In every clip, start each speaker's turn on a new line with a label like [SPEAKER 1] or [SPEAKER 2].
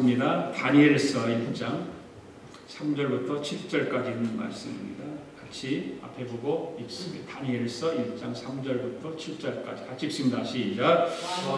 [SPEAKER 1] 말씀입니다. 다니엘서 1장 3절부터 7절까지 있는 말씀입니다. 같이 앞에 보고 읽습니다. 다니엘서 1장 3절부터 7절까지 같이 읽습니다. 시작.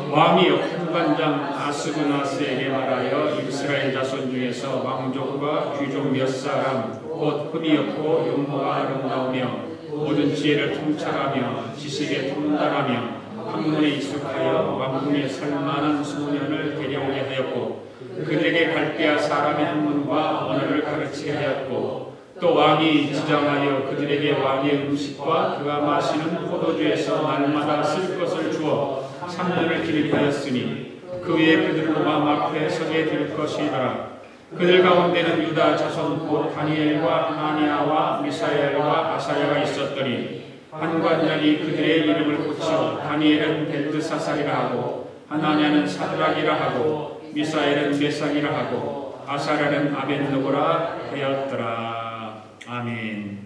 [SPEAKER 1] 왕이 환관장 아스그나스에게 말하여 이스라엘 자손 중에서 왕족과 귀족 몇 사람 곧 흠이 없고 용모가 아름다우며 모든 지혜를 통찰하며 지식에 통달하며 학문에 익숙하여 왕궁에 설만한 소년을 데려오게 하였고 그들에게 갈대아 사람의 학문과 언어를 가르치게 하였고 또 왕이 지정하여 그들에게 왕의 음식과 그가 마시는 포도주에서 날마다 쓸 것을 주어 3년을 기르게 하였으니 그 위에 그들을 왕 앞에 서게 될 것이라. 그들 가운데는 유다 자손 곧 다니엘과 하나니아와 미사엘과 아사랴가 있었더니 환관장이 그들의 이름을 고쳐 다니엘은 벨드사살이라 하고 하나냐는 사드락이라 하고 미사엘은 메삭이라 하고 아사랴는 아벤느고라 하였더라. 아멘.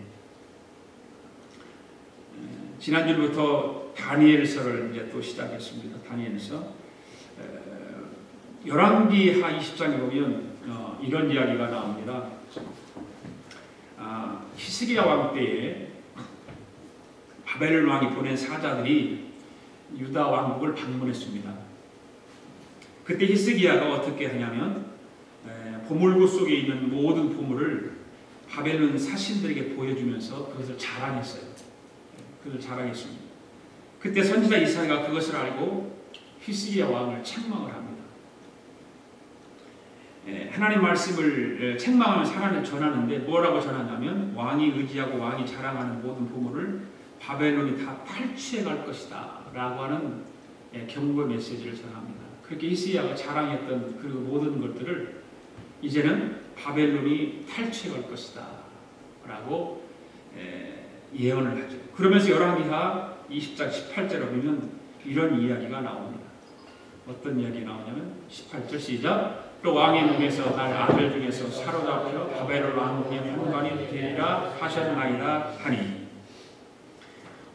[SPEAKER 1] 지난주부터 다니엘서를 이제 또 시작했습니다. 다니엘서. 열왕기하 20장에 보면 이런 이야기가 나옵니다. 히스기야 왕 때에 바벨론 왕이 보낸 사자들이 유다 왕국을 방문했습니다. 그때 히스기야가 어떻게 하냐면 보물고 속에 있는 모든 보물을 바벨론 사신들에게 보여주면서 그것을 자랑했어요. 그것을 자랑했습니다. 그때 선지자 이사야가 그것을 알고 히스기야 왕을 책망을 합니다. 하나님 말씀을 책망하면서 하나님 전하는데 뭐라고 전하냐면 왕이 의지하고 왕이 자랑하는 모든 보물을 바벨론이 다 탈취해 갈 것이다 라고 하는 경고 메시지를 전합니다. 그렇게 히스기야가 자랑했던 그 모든 것들을 이제는 바벨론이 탈취해 갈 것이다 라고 예언을 하죠. 그러면서 열왕기하 20장 18절에 보면 이런 이야기가 나옵니다. 어떤 이야기가 나오냐면 18절 시작. 또 왕의 목에서 날 아들 중에서 사로잡혀 바벨론 왕궁의 환관이 되리라 하셨나이다 하니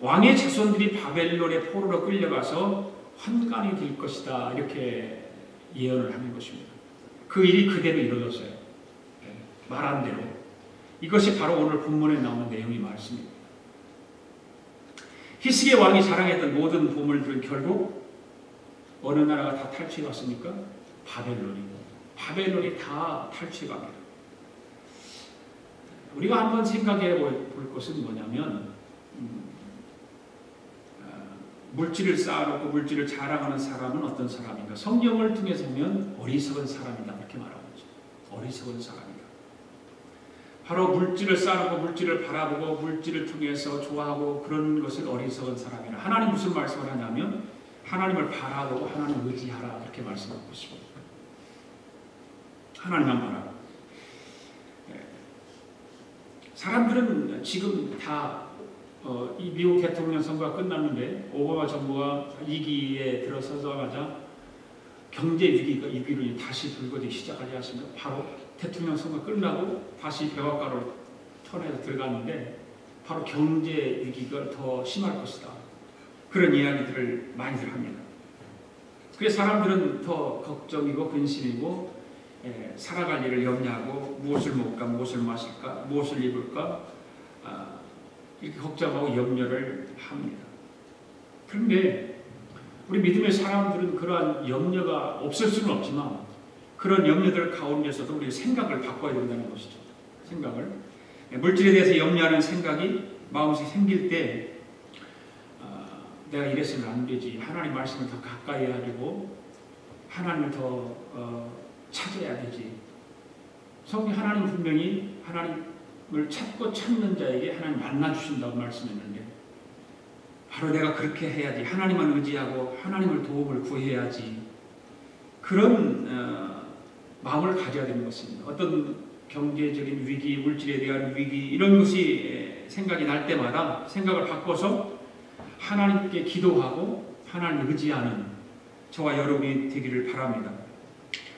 [SPEAKER 1] 왕의 자손들이 바벨론의 포로로 끌려가서 환관이 될 것이다 이렇게 예언을 하는 것입니다. 그 일이 그대로 이루어졌어요. 말한 대로. 이것이 바로 오늘 본문에 나오는 내용이 말씀입니다. 히스기야 왕이 자랑했던 모든 보물들은 결국 어느 나라가 다 탈취해 갔습니까? 바벨론이 다 탈취해 갑니다. 우리가 한번 생각해 볼 것은 뭐냐면 물질을 쌓아놓고 물질을 자랑하는 사람은 어떤 사람인가? 성경을 통해서 보면 어리석은 사람이다 이렇게 말하고 있죠. 어리석은 사람이다. 바로 물질을 쌓아놓고 물질을 바라보고 물질을 통해서 좋아하고 그런 것을 어리석은 사람이라. 하나님 무슨 말씀을 하냐면 하나님을 바라보고 하나님을 의지하라 이렇게 말씀하고 있습니다. 하나님만 바라보고. 사람들은 지금 다 이 미국 대통령 선거가 끝났는데 오바마 정부가 2기에 들어서자마자 경제 위기로 다시 불거지기 시작하지 않습니까? 바로 대통령 선거 끝나고 다시 백악관으로 턴해서 들어갔는데 바로 경제 위기가 더 심할 것이다. 그런 이야기들을 많이들 합니다. 그래서 사람들은 더 걱정이고 근심이고 살아갈 일을 염려하고 무엇을 먹을까, 무엇을 마실까, 무엇을 입을까 이렇게 걱정하고 염려를 합니다. 그런데 우리 믿음의 사람들은 그러한 염려가 없을 수는 없지만 그런 염려들 가운데서도 우리 생각을 바꿔야 된다는 것이죠. 생각을. 물질에 대해서 염려하는 생각이 마음속에 생길 때 내가 이랬으면 안 되지. 하나님 말씀을 더 가까이 해야 되고 하나님을 더 찾아야 되지. 성경 하나님 분명히 하나님을 찾고 찾는 자에게 하나님 만나주신다고 말씀했는데 바로 내가 그렇게 해야지. 하나님만 의지하고 하나님을 도움을 구해야지. 그런 마음을 가져야 되는 것입니다. 어떤 경제적인 위기, 물질에 대한 위기 이런 것이 생각이 날 때마다 생각을 바꿔서 하나님께 기도하고 하나님을 의지하는 저와 여러분이 되기를 바랍니다.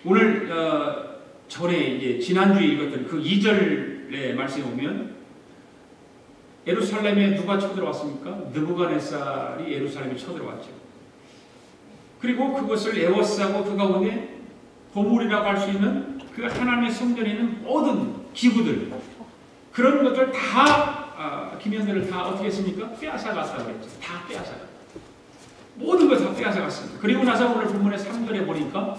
[SPEAKER 1] 오늘 전에 이제 지난주에 읽었던 그 2절의 말씀에 보면 예루살렘에 누가 쳐들어왔습니까? 느부갓네살이 예루살렘에 쳐들어왔죠. 그리고 그것을 에워싸고 그 가운데 보물이라고 할 수 있는 그 하나님의 성전에 있는 모든 기구들, 그런 것들 다 김현대를 다 어떻게 했습니까? 빼앗아갔다고 했죠. 다 빼앗아갔다. 모든 걸 다 빼앗아갔습니다. 그리고 나서 오늘 본문의 3절에 보니까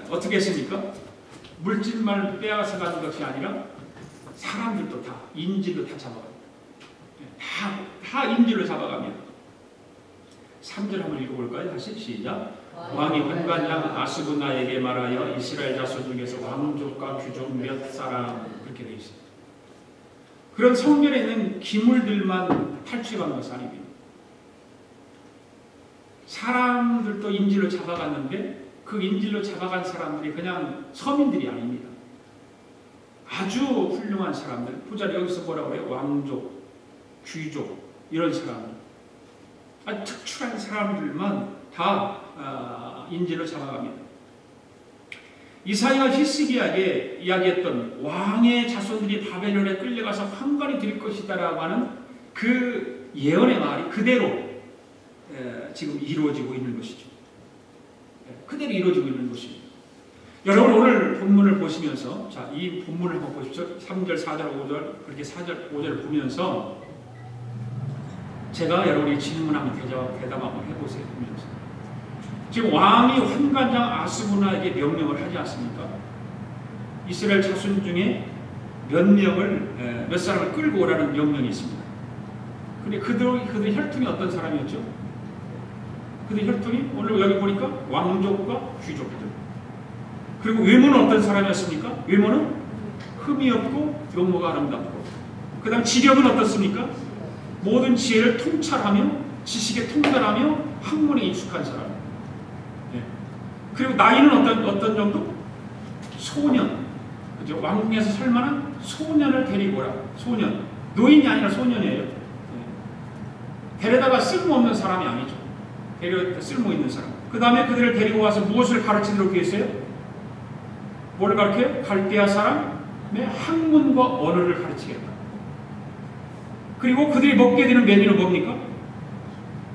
[SPEAKER 1] 어떻게 했습니까? 물질만 빼앗아가는 것이 아니라 사람들도 다, 인질로 다 잡아갑니다. 다 인질로 잡아갑니다. 3절 한번 읽어볼까요? 다시 시작. 왕이 환관장 아스부나에게 말하여 이스라엘 자손 중에서 왕족과 귀족 몇 사람, 그렇게 되어 있습니다. 그런 성전에 있는 기물들만 탈취한 것이 아닙니다. 사람들도 인질로 잡아갔는데 그 인질로 잡아간 사람들이 그냥 서민들이 아닙니다. 아주 훌륭한 사람들, 부자, 여기서 뭐라고 해요? 왕족, 귀족, 이런 사람들, 아주 특출한 사람들만 다 인질로 잡아갑니다. 이사야가 히스기야에게 이야기했던 왕의 자손들이 바벨론에 끌려가서 환관이 될 것이다라고 하는 그 예언의 말이 그대로 지금 이루어지고 있는 것이죠. 그대로 이루어지고 있는 것입니다. 여러분 오늘 본문을 보시면서, 자, 이 본문을 한번 보십시오. 3절, 4절, 5절, 그렇게 4절, 5절을 보면서 제가 여러분이 질문 한번 대답 한번 해보세요. 보면서 지금 왕이 환관장 아스부나에게 명령을 하지 않습니까? 이스라엘 자손 중에 몇 사람을 끌고 오라는 명령이 있습니다. 근데 그들의 혈통이 어떤 사람이었죠? 그들의 혈통이 오늘 여기 보니까 왕족과 귀족들. 그리고 외모는 어떤 사람이었습니까? 외모는 흠이 없고 용모가 아름답고, 그 다음 지력은 어떻습니까? 모든 지혜를 통찰하며 지식에 통달하며 학문에 익숙한 사람. 네. 그리고 나이는 어떤 정도? 소년. 그죠? 왕궁에서 살 만한 소년을 데리고 오라. 소년. 노인이 아니라 소년이에요. 네. 데려다가 쓸모없는 사람이 아니죠. 쓸모 있는 사람. 그 다음에 그들을 데리고 와서 무엇을 가르치도록 했어요? 뭘 가르쳐요? 갈대아 사람의 학문과 언어를 가르치겠다. 그리고 그들이 먹게 되는 메뉴는 뭡니까?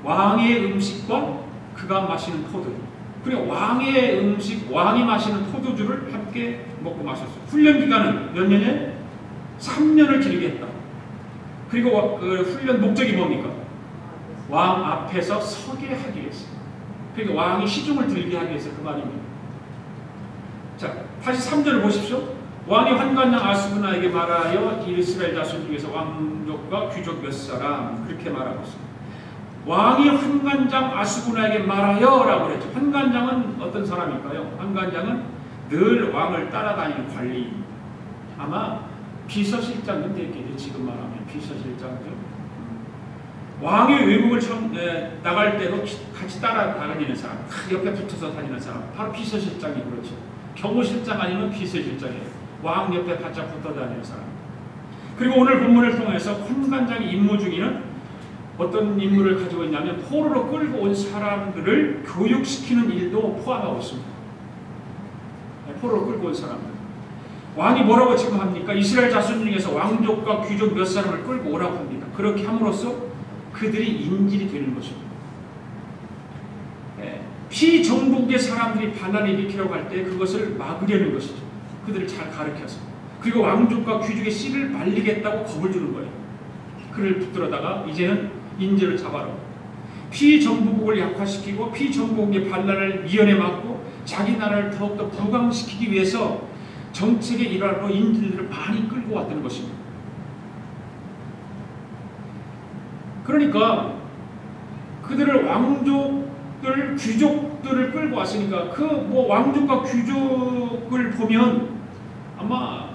[SPEAKER 1] 왕의 음식과 그가 마시는 포도주. 그리고 왕의 음식, 왕이 마시는 포도주를 함께 먹고 마셨어요. 훈련 기간은 몇 년에? 3년을 기르겠다. 그리고 그 훈련 목적이 뭡니까? 왕 앞에서 서게 하기 위해서. 그러니까 왕이 시중을 들게 하기 위해서 그 말입니다. 자, 다시 3절을 보십시오. 왕이 환관장 아스부나에게 말하여 이스라엘 자손 중에서 왕족과 귀족 몇 사람, 그렇게 말하고 있습니다. 왕이 환관장 아스부나에게 말하여 라고 그랬죠. 환관장은 어떤 사람일까요? 환관장은 늘 왕을 따라다니는 관리입니다. 아마 비서실장은 되겠죠. 지금 말하면 비서실장이죠. 왕의 외국을 나갈 때도 같이 따라다니는 사람, 옆에 붙어서 다니는 사람, 바로 비서실장이 그렇죠. 경호실장 아니면 비서실장이에요. 왕 옆에 바짝 붙어 다니는 사람. 그리고 오늘 본문을 통해서 환관장의 임무 중에는 어떤 임무를 가지고 있냐면 포로로 끌고 온 사람들을 교육시키는 일도 포함하고 있습니다. 포로로 끌고 온 사람들. 왕이 뭐라고 지금 합니까? 이스라엘 자손 중에서 왕족과 귀족 몇 사람을 끌고 오라고 합니다. 그렇게 함으로써 그들이 인질이 되는 것입니다. 피정복의 사람들이 반란을 일으키려고 할 때 그것을 막으려는 것이죠. 그들을 잘 가르쳐서. 그리고 왕족과 귀족의 씨를 말리겠다고 겁을 주는 거예요. 그를 붙들어다가 이제는 인질을 잡아라. 피정복을 약화시키고 피정복의 반란을 미연에 막고 자기 나라를 더욱더 부강시키기 위해서 정책의 일환으로 인질들을 많이 끌고 왔다는 것입니다. 그러니까 그들을 왕족들, 귀족들을 끌고 왔으니까 그 뭐 왕족과 귀족을 보면 아마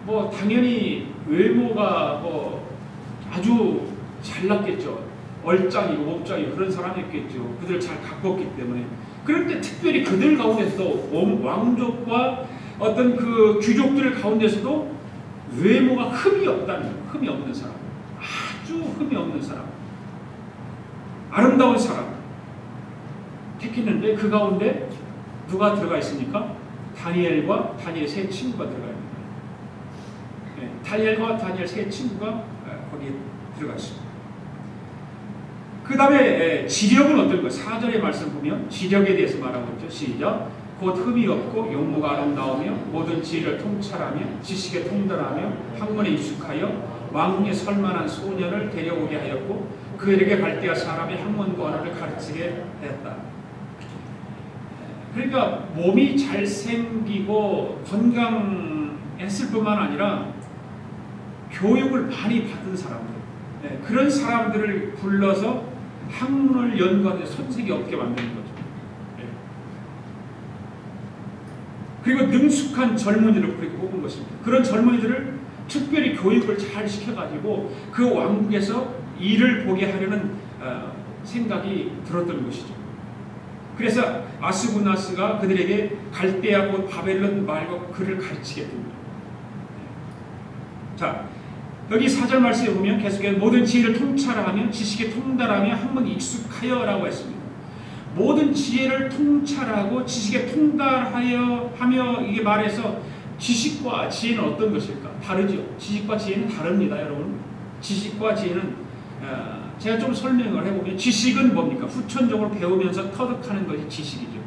[SPEAKER 1] 뭐 당연히 외모가 뭐 아주 잘났겠죠. 얼짱이고 목짱이고 그런 사람이었겠죠. 그들을 잘 가꿨기 때문에. 그럴 때 특별히 그들 가운데서도 왕족과 어떤 그 귀족들 가운데서도 외모가 흠이 없다는 거예요. 흠이 없는 사람. 아주 흠이 없는 사람. 아름다운 사람. 택했는데 그 가운데 누가 들어가 있습니까? 다니엘과 다니엘 세 친구가 들어가 있습니다. 네, 다니엘과 다니엘 세 친구가 거기에 들어가 있습니다. 그 다음에 지력은 어떤 거예요? 4절의 말씀 보면 지력에 대해서 말하고 있죠. 시작. 곧 흠이 없고 용모가 아름다우며 모든 지혜를 통찰하며 지식에 통달하며 학문에 익숙하여 왕궁에 설만한 소년을 데려오게 하였고 그에게 갈대아 사람의 학문과 언어를 가르치게 하였다. 그러니까 몸이 잘생기고 건강했을 뿐만 아니라 교육을 많이 받은 사람들, 그런 사람들을 불러서 학문을 연구하는 선생이 없게 만드는 거죠. 그리고 능숙한 젊은이를 그렇게 뽑은 것입니다. 그런 젊은이들을 특별히 교육을 잘 시켜가지고 그 왕국에서 일을 보게 하려는 생각이 들었던 것이죠. 그래서 아스구나스가 그들에게 갈대아 곧 바벨론 말과 글을 가르치게 됩니다. 자, 여기 4절 말씀에 보면 계속해서 모든 지혜를 통찰하며 지식에 통달하며 학문에 익숙하여 라고 했습니다. 모든 지혜를 통찰하고 지식에 통달하여 하며 이게 말해서 지식과 지혜는 어떤 것일까? 다르죠. 지식과 지혜는 다릅니다, 여러분. 지식과 지혜는 제가 좀 설명을 해보면 지식은 뭡니까? 후천적으로 배우면서 터득하는 것이 지식이죠.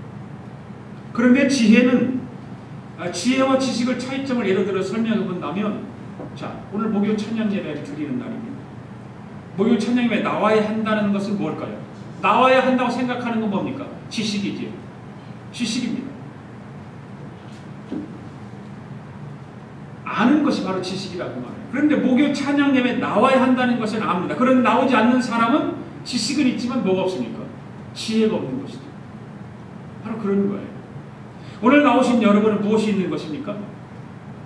[SPEAKER 1] 그런데 지혜는 지혜와 지식을 차이점을 예를 들어 설명해 본다면 자, 오늘 목요 찬양 예배를 드리는 날입니다. 목요 찬양 예배에 나와야 한다는 것은 뭘까요? 나와야 한다고 생각하는 건 뭡니까? 지식이지요. 지식입니다. 아는 것이 바로 지식이라고 말해요. 그런데 목요 찬양 예배에 나와야 한다는 것은 압니다. 그런데 나오지 않는 사람은 지식은 있지만 뭐가 없습니까? 지혜가 없는 것이죠. 바로 그런 거예요. 오늘 나오신 여러분은 무엇이 있는 것입니까?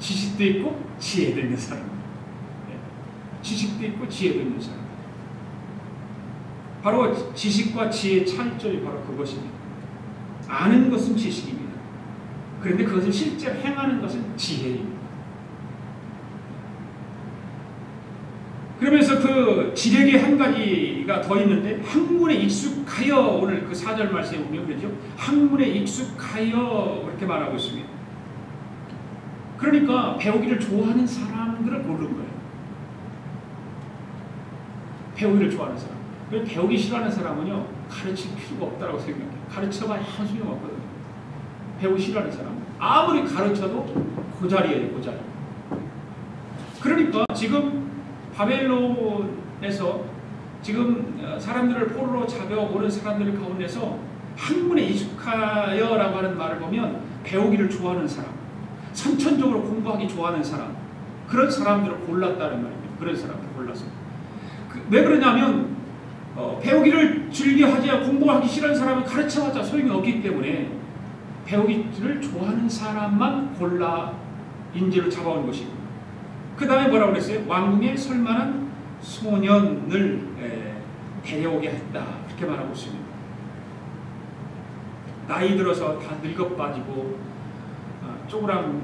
[SPEAKER 1] 지식도 있고 지혜도 있는 사람. 지식도 있고 지혜도 있는 사람. 바로 지식과 지혜의 차이점이 바로 그것입니다. 아는 것은 지식입니다. 그런데 그것을 실제로 행하는 것은 지혜입니다. 그러면서 그 지력이 한 가지가 더 있는데 학문에 익숙하여 오늘 그 4절 말씀에 보면 그렇죠. 학문에 익숙하여 그렇게 말하고 있습니다. 그러니까 배우기를 좋아하는 사람들을 고른 거예요. 배우기를 좋아하는 사람. 배우기 싫어하는 사람은요 가르칠 필요가 없다고 생각해요. 가르쳐봐야 아무 소용 없거든요. 배우기 싫어하는 사람은 아무리 가르쳐도 그 자리예요. 그 자리. 그러니까 지금 바벨론에서 지금 사람들을 포로로 잡아오는 사람들 가운데서 학문에 익숙하여라고 하는 말을 보면 배우기를 좋아하는 사람, 선천적으로 공부하기 좋아하는 사람, 그런 사람들을 골랐다는 말입니다. 그런 사람들을 골라서. 왜 그러냐면 배우기를 즐겨하지 않고 공부하기 싫어하는 사람은 가르쳐봤자 소용이 없기 때문에 배우기를 좋아하는 사람만 골라 인재로 잡아온 것이고 그 다음에 뭐라고 그랬어요? 왕궁에 설만한 소년을 데려오게 했다. 그렇게 말하고 있습니다. 나이 들어서 다 늙어 빠지고 쪼그랑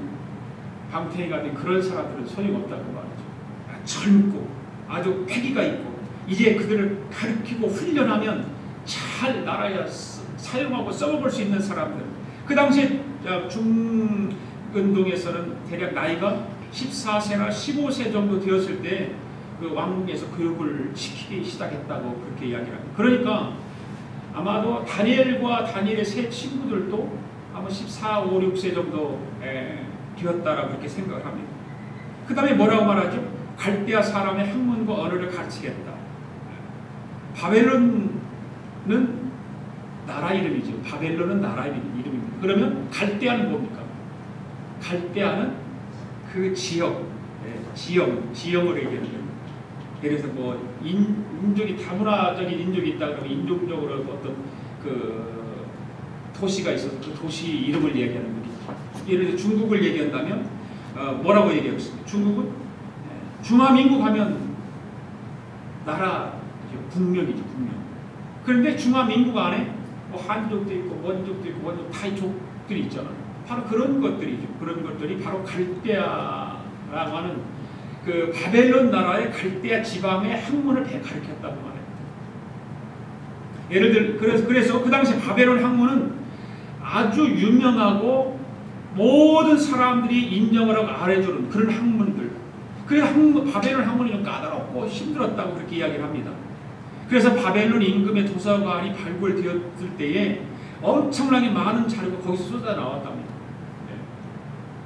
[SPEAKER 1] 방태기가 된 그런 사람들은 소용없다고 말이죠. 젊고 아주 패기가 있고 이제 그들을 가르치고 훈련하면 잘 나라에 사용하고 써먹을 수 있는 사람들. 그 당시에 중근동에서는 대략 나이가 14세나 15세 정도 되었을 때 그 왕궁에서 교육을 시키기 시작했다고 그렇게 이야기를 합니다. 그러니까 아마도 다니엘과 다니엘의 세 친구들도 아마 14, 5, 6세 정도 되었다라고 그렇게 생각을 합니다. 그 다음에 뭐라고 말하죠? 갈대아 사람의 학문과 언어를 가르치겠다. 바벨론은 나라 이름이죠. 바벨론은 나라 이름입니다. 그러면 갈대아는 뭡니까? 갈대아는 그 지형을 얘기하는 거예요. 그래서 뭐 인종이 다문화적인 인종이 있다 그러면 인종적으로 어떤 그 도시가 있어서 그 도시 이름을 얘기하는 거죠. 예를 들어 중국을 얘기한다면 뭐라고 얘기하고 있습니까? 중국은 중화민국 하면 나라 국명이죠, 국명. 그런데 중화민국 안에 뭐 한족도 있고 원족도 있고 원족 타이족들이 있잖아요. 바로 그런 것들이죠. 그런 것들이 바로 갈대아라고 하는 그 바벨론 나라의 갈대아 지방의 학문을 가르쳤다고 말해요. 예를 들어 그래서 그 당시 바벨론 학문은 아주 유명하고 모든 사람들이 인정을 하고 알아주는 그런 학문들. 그래서 바벨론 학문이 좀 까다롭고 힘들었다고 그렇게 이야기를 합니다. 그래서 바벨론 임금의 도서관이 발굴되었을 때에 엄청나게 많은 자료가 거기서 쏟아 나왔답니다.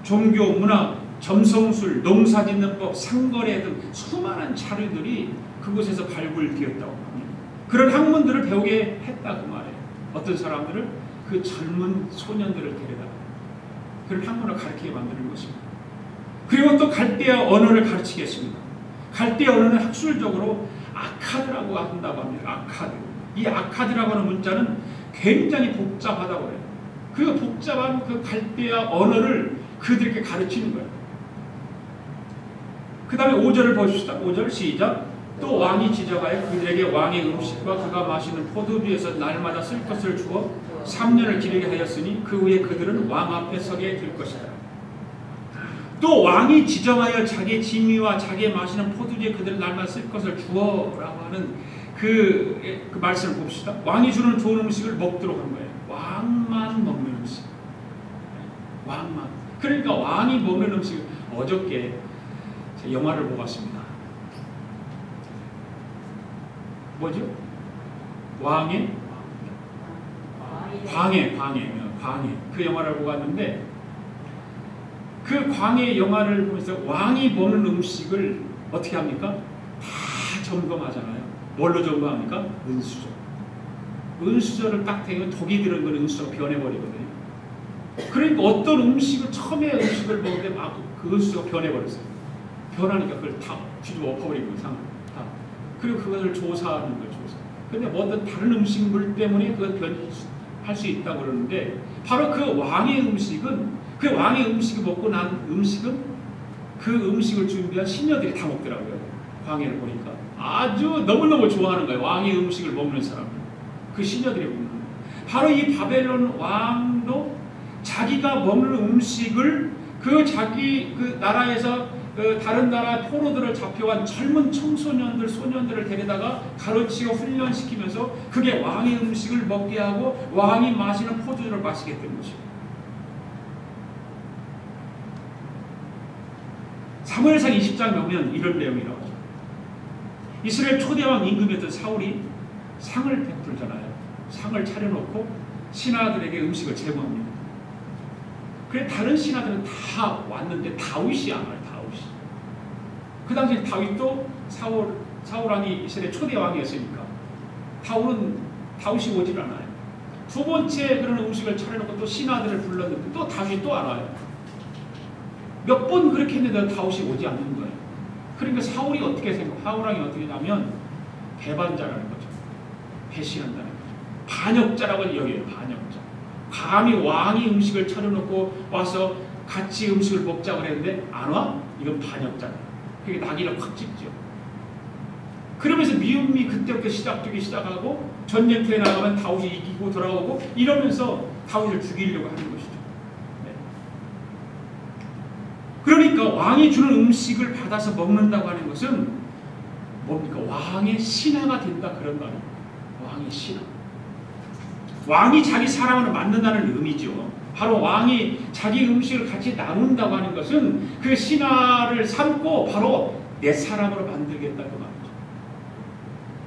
[SPEAKER 1] 종교, 문학, 점성술, 농사짓는 법, 상거래 등 수많은 자료들이 그곳에서 발굴되었다고 합니다. 그런 학문들을 배우게 했다 그 말이에요. 어떤 사람들을 그 젊은 소년들을 데려다 그런 학문을 가르치게 만드는 것입니다. 그리고 또 갈대아 언어를 가르치겠습니다. 갈대아 언어는 학술적으로 아카드라고 한다고 합니다. 아카드. 이 아카드라고 하는 문자는 굉장히 복잡하다고 해요. 그 복잡한 그 갈대아 언어를 그들에게 가르치는 거예요. 그 다음에 5절을 보십시다. 5절 시작. 또 왕이 지적하여 그들에게 왕의 음식과 그가 마시는 포도주에서 날마다 쓸 것을 주어 3년을 기르게 하였으니 그 후에 그들은 왕 앞에 서게 될 것이다. 또 왕이 지정하여 자기 지미와 자기 마시는 포도주에 그들은 날마다 쓸 것을 주어라고 하는 그 말씀을 봅시다. 왕이 주는 좋은 음식을 먹도록 한 거예요. 왕만 먹는 음식. 왕만. 그러니까 왕이 먹는 음식. 어저께 영화를 보고 왔습니다. 뭐죠? 광해. 그 영화를 보고 왔는데 그 광해 영화를 보면서 왕이 먹는 음식을 어떻게 합니까? 다 점검하잖아요. 뭘로 점검합니까? 은수저. 은수저를 딱 대면 독이 들은 건 은수저가 변해버리거든요. 그러니까 어떤 음식을 처음에 음식을 먹을 때 막 그 은수저가 변해버렸어요. 변하니까 그걸 다 뒤집어 엎어버리고 다. 그리고 그것을 조사하는 거예요. 조사. 근데 뭐든 다른 음식물 때문에 그걸 변할 수 있다고 그러는데 바로 그 왕의 음식은 그 왕의 음식을 먹고 난 음식은 그 음식을 준비한 시녀들이 다 먹더라고요. 광해를 보니까 아주 너무너무 좋아하는 거예요. 왕의 음식을 먹는 사람들. 그 시녀들이 먹는 거예요. 바로 이 바벨론 왕도 자기가 먹는 음식을 그 자기 그 나라에서 그 다른 나라 포로들을 잡혀간 젊은 청소년들, 소년들을 데려다가 가르치고 훈련시키면서 그게 왕의 음식을 먹게 하고 왕이 마시는 포도주를 마시게 된 것입니다. 사무엘상 20장 보면 이런 내용이 나오죠. 이스라엘 초대왕 임금이었던 사울이 상을 베풀잖아요. 상을 차려놓고 신하들에게 음식을 제공합니다. 그래 다른 신하들은 다 왔는데 다윗이 안 와요. 다윗이. 그 당시에 다윗도 사울왕이 이스라엘 초대왕이었으니까 다윗이 오질 않아요. 두 번째 그런 음식을 차려놓고 또 신하들을 불렀는데 또 다윗이 또 안 와요. 몇 번 그렇게 했는데 다윗이 오지 않는 거예요. 그러니까 사울왕이 어떻게 하냐면 배반자라는 거죠. 배신한다는 거죠. 반역자라고 여겨요. 반역자. 감히 왕이 음식을 차려놓고 와서 같이 음식을 먹자고 그랬는데 안 와? 이건 반역자다. 그게 낙인을 확 찍죠. 그러면서 미움이 그때부터 시작되기 시작하고 전쟁터에 나가면 다윗이 이기고 돌아오고 이러면서 다윗을 죽이려고 하는 것이죠. 네. 그러니까 왕이 주는 음식을 받아서 먹는다고 하는 것은 뭡니까? 왕의 신하가 된다 그런 말이에요. 왕의 신하. 왕이 자기 사람을 만든다는 의미죠. 바로 왕이 자기 음식을 같이 나눈다고 하는 것은 그 신하를 삼고 바로 내 사람으로 만들겠다 그 말이죠.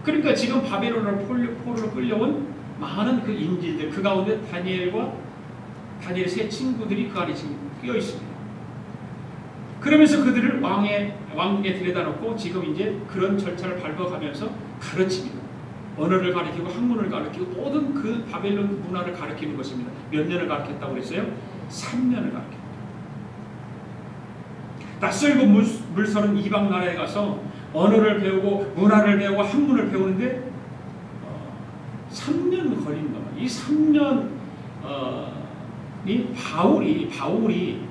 [SPEAKER 1] 그러니까 지금 바벨론으로 포로로 끌려온 많은 그 인질들 그 가운데 다니엘의 세 친구들이 그 안에 지금 끼어 있습니다. 그러면서 그들을 왕에 들여다 놓고 지금 이제 그런 절차를 밟아가면서 가르칩니다. 언어를 가르치고 학문을 가르치고 모든 그 바벨론 문화를 가르치는 것입니다. 몇 년을 가르쳤다고 그랬어요? 3년을 가르쳤다. 낯설고 물서는 이방 나라에 가서 언어를 배우고 문화를 배우고 학문을 배우는데 3년 걸린 겁니다. 이 3년이 바울이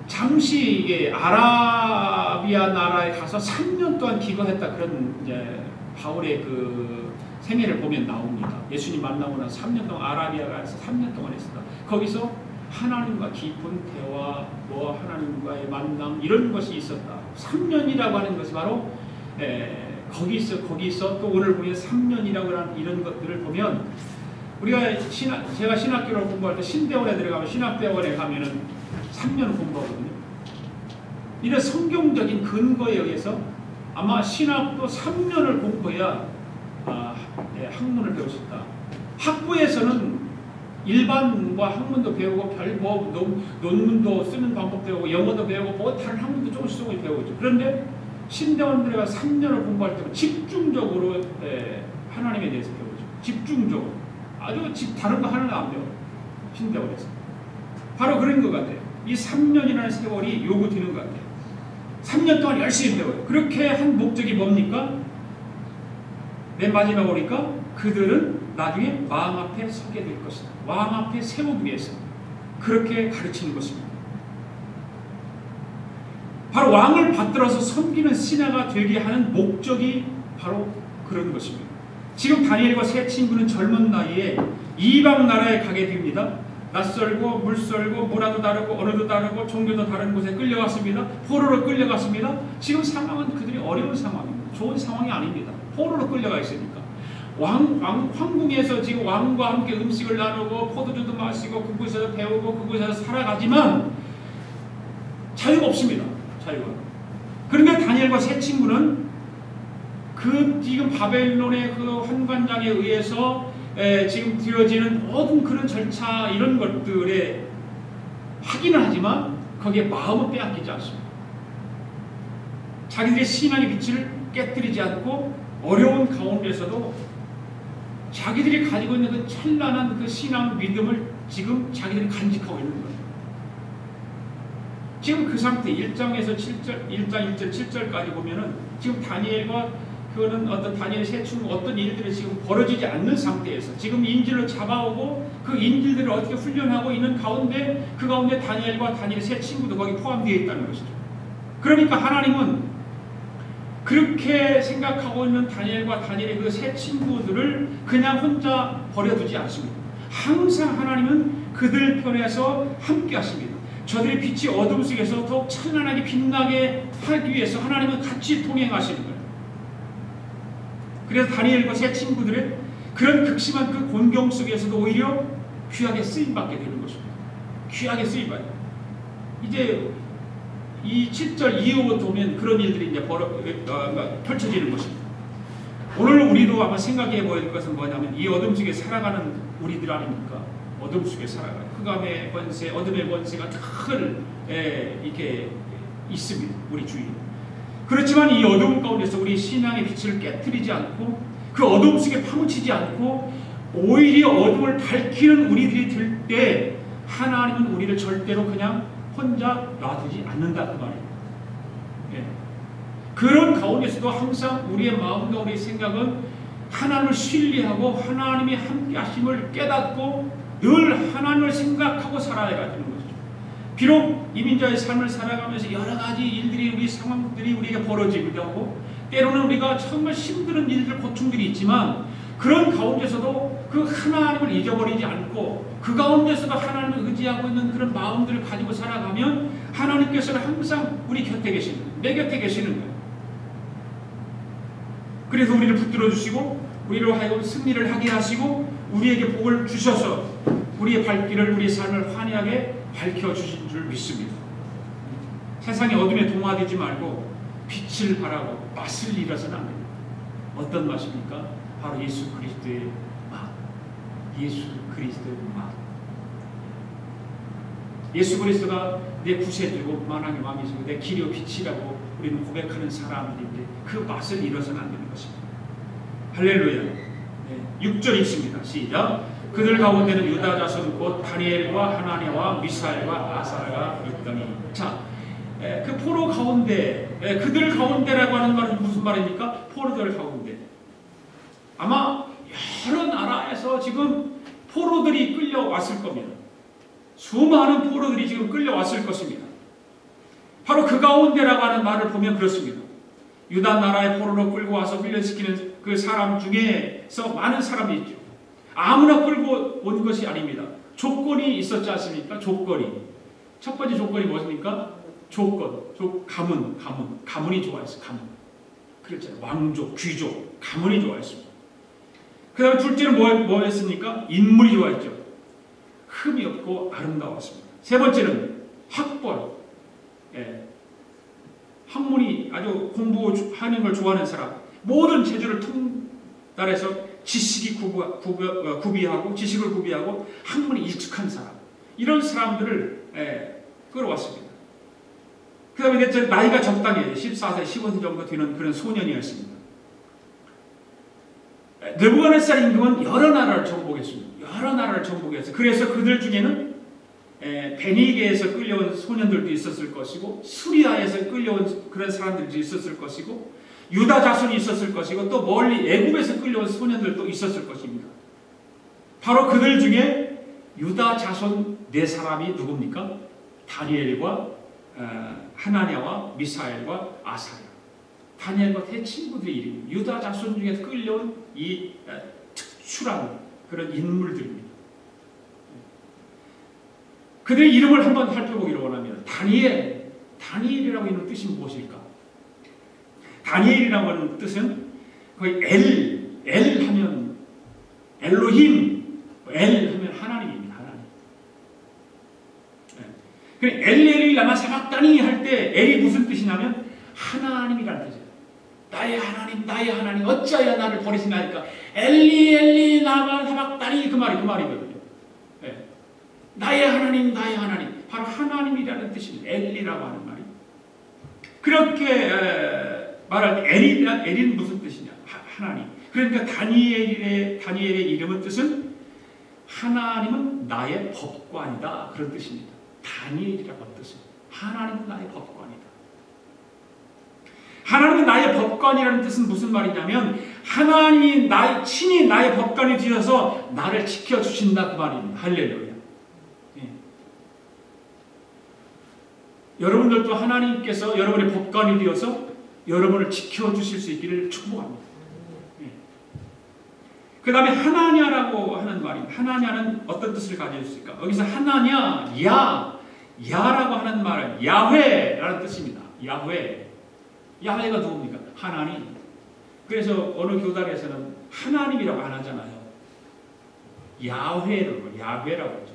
[SPEAKER 1] 잠시 아라비아 나라에 가서 3년 동안 기거했다 그런 이제 바울의 그 생애를 보면 나옵니다. 예수님 만나고 나서 3년 동안 아라비아가에서 3년 동안 했습니다. 거기서 하나님과 깊은 대화, 하나님과의 만남 이런 것이 있었다. 3년이라고 하는 것이 바로 거기서 또 오늘 보면 3년이라고 하는 이런 것들을 보면 우리가 제가 신학교를 공부할 때 신대원에 들어가면 신학대원에 가면은 3년 공부하거든요. 이런 성경적인 근거에 의해서 아마 신학도 3년을 공부해야 학문을 배울 수 있다. 학부에서는 일반과 학문도 배우고 논문도 쓰는 방법 배우고 영어도 배우고 뭐 다른 학문도 조금씩 배우죠. 그런데 신대원들과 3년을 공부할 때는 집중적으로 하나님에 대해서 배우죠. 집중적으로. 아주 다른 거 하나도 안 배워요. 신대원에서. 바로 그런 것 같아요. 이 3년이라는 세월이 요구되는 것 같아요. 3년 동안 열심히 배워요. 그렇게 한 목적이 뭡니까? 맨 마지막에 오니까 그들은 나중에 왕 앞에 서게 될 것이다. 왕 앞에 세우기 위해서 그렇게 가르치는 것입니다. 바로 왕을 받들어서 섬기는 신하가 되게 하는 목적이 바로 그런 것입니다. 지금 다니엘과 세 친구는 젊은 나이에 이방 나라에 가게 됩니다. 낯설고 물설고 문화도 다르고 언어도 다르고 종교도 다른 곳에 끌려갔습니다. 포로로 끌려갔습니다. 지금 상황은 그들이 어려운 상황입니다. 좋은 상황이 아닙니다. 포로로 끌려가 있으니까. 황궁에서 지금 왕과 함께 음식을 나누고 포도주도 마시고 그곳에서 배우고 그곳에서 살아가지만 자유가 없습니다. 자유가. 그런데 다니엘과 세 친구는 그 지금 바벨론의 그 환관장에 의해서 지금 되어지는 모든 그런 절차 이런 것들에 확인을 하지만 거기에 마음을 빼앗기지 않습니다. 자기들의 신앙의 빛을 깨뜨리지 않고 어려운 가운데서도 자기들이 가지고 있는 그 찬란한 그 신앙 믿음을 지금 자기들이 간직하고 있는 거예요. 지금 그 상태 1장에서 7절, 1장 1절 7절까지 보면은 지금 다니엘과 그거는 어떤 다니엘의 세 친구 어떤 일들이 지금 벌어지지 않는 상태에서 지금 인질로 잡아오고 그 인질들을 어떻게 훈련하고 있는 가운데 그 가운데 다니엘과 다니엘의 세 친구도 거기 포함되어 있다는 것이죠. 그러니까 하나님은 그렇게 생각하고 있는 다니엘과 다니엘의 그 세 친구들을 그냥 혼자 버려두지 않습니다. 항상 하나님은 그들 편에서 함께 하십니다. 저들의 빛이 어둠 속에서 더욱 찬란하게 빛나게 하기 위해서 하나님은 같이 동행하시는 거예요. 그래서 다니엘과 세 친구들의 그런 극심한 그 곤경 속에서도 오히려 귀하게 쓰임받게 되는 것입니다. 귀하게 쓰임받아요. 이제 이 7절 이후부터 오면 그런 일들이 이제 펼쳐지는 것입니다. 오늘 우리도 아마 생각해 보일 것은 뭐냐면 이 어둠 속에 살아가는 우리들 아닙니까? 어둠 속에 살아가요. 흑암의 권세, 어둠의 권세가 이렇게 있습니다. 우리 주위에. 그렇지만 이 어둠 가운데서 우리 신앙의 빛을 깨뜨리지 않고 그 어둠 속에 파묻히지 않고 오히려 어둠을 밝히는 우리들이 될 때 하나님은 우리를 절대로 그냥 혼자 놔두지 않는다 그 말이에요. 예. 그런 가운데서도 항상 우리의 마음과 우리의 생각은 하나님을 신뢰하고 하나님의 함께 하심을 깨닫고 늘 하나님을 생각하고 살아야 되는 거죠. 비록 이민자의 삶을 살아가면서 여러 가지 일들이 우리 상황들이 우리에게 벌어지기도 하고 때로는 우리가 정말 힘든 일들 고충들이 있지만 그런 가운데서도 그 하나님을 잊어버리지 않고 그 가운데서도 하나님을 의지하고 있는 그런 마음들을 가지고 살아가면 하나님께서는 항상 우리 곁에 계시는 거예요. 내 곁에 계시는 거예요. 그래서 우리를 붙들어 주시고 우리로 하여금 승리를 하게 하시고 우리에게 복을 주셔서 우리의 발길을 우리의 삶을 환하게 밝혀주신 줄 믿습니다. 세상의 어둠에 동화되지 말고 빛을 발하고 맛을 잃어서는 안 됩니다. 어떤 맛입니까? 바로 예수 그리스도의 맛. 예수 그리스도의 맛. 예수 그리스도가 내 구세주고 만왕의 왕이시고 내 길이요 빛이라고 우리는 고백하는 사람들인데 그 맛을 잃어서는 안 되는 것입니다. 할렐루야. 네, 6절 읽습니다. 시작. 그들 가운데는 유다 자손 곧 다니엘과 하나니와 미사엘과 아사랴가 있더니. 자, 그 포로 가운데 그들 가운데라고 하는 말은 무슨 말입니까? 포로들 가운데. 아마 여러 나라에서 지금 포로들이 끌려왔을 겁니다. 수많은 포로들이 지금 끌려왔을 것입니다. 바로 그 가운데라고 하는 말을 보면 그렇습니다. 유다 나라의 포로로 끌고 와서 훈련시키는 그 사람 중에서 많은 사람이 있죠. 아무나 끌고 온 것이 아닙니다. 조건이 있었지 않습니까? 조건이. 첫 번째 조건이 무엇입니까? 가문이 좋아했어요. 가문. 그랬잖아요. 왕족, 귀족, 가문이 좋아했습니다. 그 다음에 둘째는 뭐였습니까? 인물이 좋아했죠. 흠이 없고 아름다웠습니다. 세 번째는 학벌. 예. 학문이 아주 공부하는 걸 좋아하는 사람. 모든 재주를 통달해서 지식이 구비하고 지식을 구비하고 학문에 익숙한 사람, 이런 사람들을 끌어왔습니다. 그 다음에 나이가 적당히 14세, 15세 정도 되는 그런 소년이었습니다. 느부갓네살 임금은 여러 나라를 정복했습니다. 여러 나라를 정복했어요. 그래서 그들 중에는 베니게에서 끌려온 소년들도 있었을 것이고, 수리아에서 끌려온 그런 사람들도 있었을 것이고, 유다 자손이 있었을 것이고, 또 멀리 애굽에서 끌려온 소년들도 있었을 것입니다. 바로 그들 중에 유다 자손 네 사람이 누굽니까? 다니엘과 하나냐와 미사엘과 아사랴. 다니엘과 대 친구들의 이름입니다. 유다 자손 중에 끌려온 이 특출한 그런 인물들입니다. 그들의 이름을 한번 살펴보기를 원합니다. 다니엘이라고 하는 뜻이 무엇일까? 다니엘이라고 하는 뜻은 거의 엘 하면 엘로힘, 엘 하면 하나님입니다. 하나님. 그 엘리 라마 사박다니 할 때 엘이 무슨 뜻이냐면 하나님이라는 뜻이에요. 나의 하나님, 어찌하여 나를 버리시나이까? 엘리 라마 사박다니, 그 말이거든요. 나의 하나님, 바로 하나님이라는 뜻입니다. 엘리라고 하는 말이. 그렇게 말할 때 엘은 무슨 뜻이냐? 하나님. 그러니까 다니엘의 이름의 뜻은 하나님은 나의 법관이다, 그런 뜻입니다. 다니엘이라고 하는 뜻은 하나님은 나의 법관이다. 하나님은 나의 법관이라는 뜻은 무슨 말이냐면 하나님이 친히 나의 법관이 되어서 나를 지켜주신다, 그 말입니다. 할렐루야. 여러분들도 하나님께서 여러분의 법관이 되어서 여러분을 지켜주실 수 있기를 축복합니다. 그 다음에 하나냐라고 하는 말입니다. 하나냐는 어떤 뜻을 가지고 있을까? 여기서 하나냐, 야라고 하는 말은 야훼라는 뜻입니다. 야훼가 누굽니까? 하나님. 그래서 어느 교단에서는 하나님이라고 안 하잖아요. 야훼라고 하죠.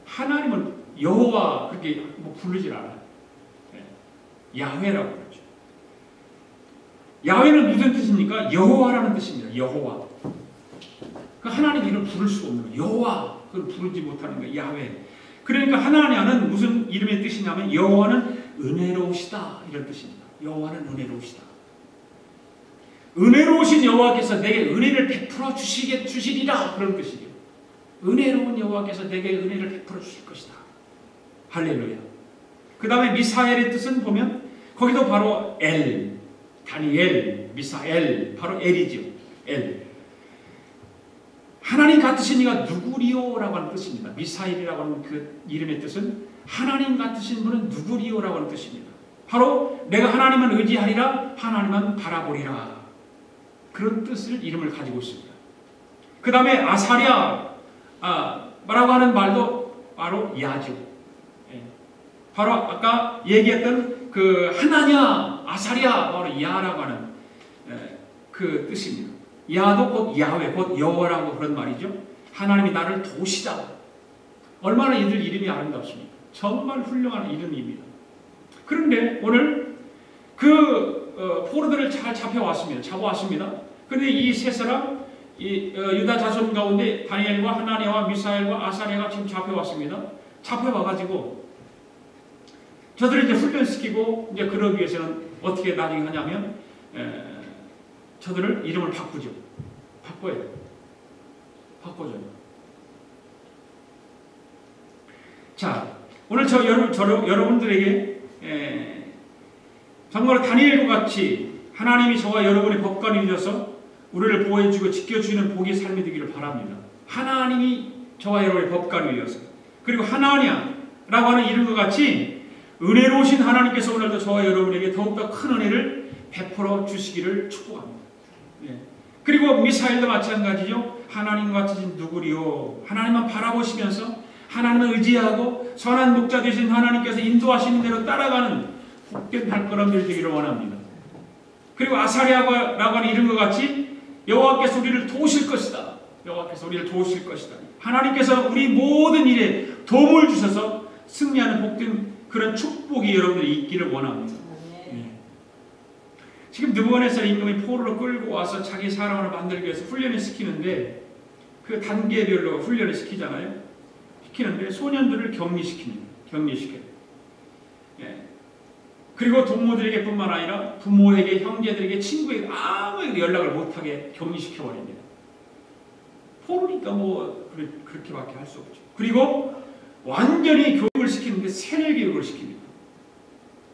[SPEAKER 1] 하나님은 여호와 그렇게 부르질 않아요. 야훼라고 그러죠. 야훼는 무슨 뜻입니까? 여호와라는 뜻입니다. 여호와. 그 하나님 이름 부를 수가 없는 거예요. 여호와, 그걸 부르지 못하는 거예요. 야훼. 그러니까 하나냐는 무슨 이름의 뜻이냐면 여호와는 은혜로우시다, 이런 뜻입니다. 여호와는 은혜로우시다. 은혜로우신 여호와께서 내게 은혜를 베풀어 주시리라, 그런 뜻이에요. 은혜로운 여호와께서 내게 은혜를 베풀어 주실 것이다. 할렐루야. 그 다음에 미사엘의 뜻은 보면 거기도 바로 다니엘, 미사엘, 바로 엘이죠. 하나님 같으신 이가 누구리오라고 하는 뜻입니다. 미사엘이라고 하는 그 이름의 뜻은 하나님 같으신 분은 누구리오라고 하는 뜻입니다. 바로 내가 하나님을 의지하리라, 하나님만 바라보리라, 그런 뜻을 이름을 가지고 있습니다. 그 다음에 아사랴 라고 하는 말도 바로 야죠. 바로 아까 얘기했던 그 하나냐, 아사랴, 바로 야라고 하는 그 뜻입니다. 야도 곧 야훼, 곧 여호와라고 그런 말이죠. 하나님이 나를 도우시다. 얼마나 이들 이름이 아름답습니까? 정말 훌륭한 이름입니다. 그런데 오늘 그 포로들을 잘 잡아왔습니다. 그런데 이 세 사람, 유다 자손 가운데 다니엘과 하나냐와 미사엘과 아사랴가 지금 잡혀왔습니다. 잡혀와가지고 저들을 이제 훈련시키고, 이제 그러기 위해서는 어떻게 나중에 하냐면 저들을 이름을 바꿔야 돼요. 바꿔줘요. 자, 오늘 여러분들에게 정말 다니엘과 같이 하나님이 저와 여러분의 법관이 되어서 우리를 보호해주고 지켜주는 복의 삶이 되기를 바랍니다. 하나님이 저와 여러분의 법관이 되어서, 그리고 하나냐라고 하는 이름과 같이 은혜로우신 하나님께서 오늘도 저와 여러분에게 더욱더 큰 은혜를 베풀어 주시기를 축복합니다. 그리고 미사엘도 마찬가지죠. 하나님 같으신 누구리요? 하나님만 바라보시면서 하나님을 의지하고 선한 목자 되신 하나님께서 인도하시는 대로 따라가는 복된 발걸음들 되기를 원합니다. 그리고 아사랴라고 하는 이름과 같이 여호와께서 우리를 도우실 것이다. 여호와께서 우리를 도우실 것이다. 하나님께서 우리 모든 일에 도움을 주셔서 승리하는 복된 그런 축복이 여러분들이 있기를 원합니다. 지금 느부갓네살 임금이 포로로 끌고 와서 자기 사람을 만들기 위해서 훈련을 시키는데 그 단계별로 훈련을 시키잖아요. 시키는데 소년들을 격리시켜요. 예. 그리고 동무들에게 뿐만 아니라 부모에게, 형제들에게, 친구에게 아무에게도 연락을 못하게 격리시켜버립니다. 포로니까 뭐 그렇게밖에 할 수 없죠. 그리고 완전히 교육을 시키는데 세뇌교육을 시킵니다.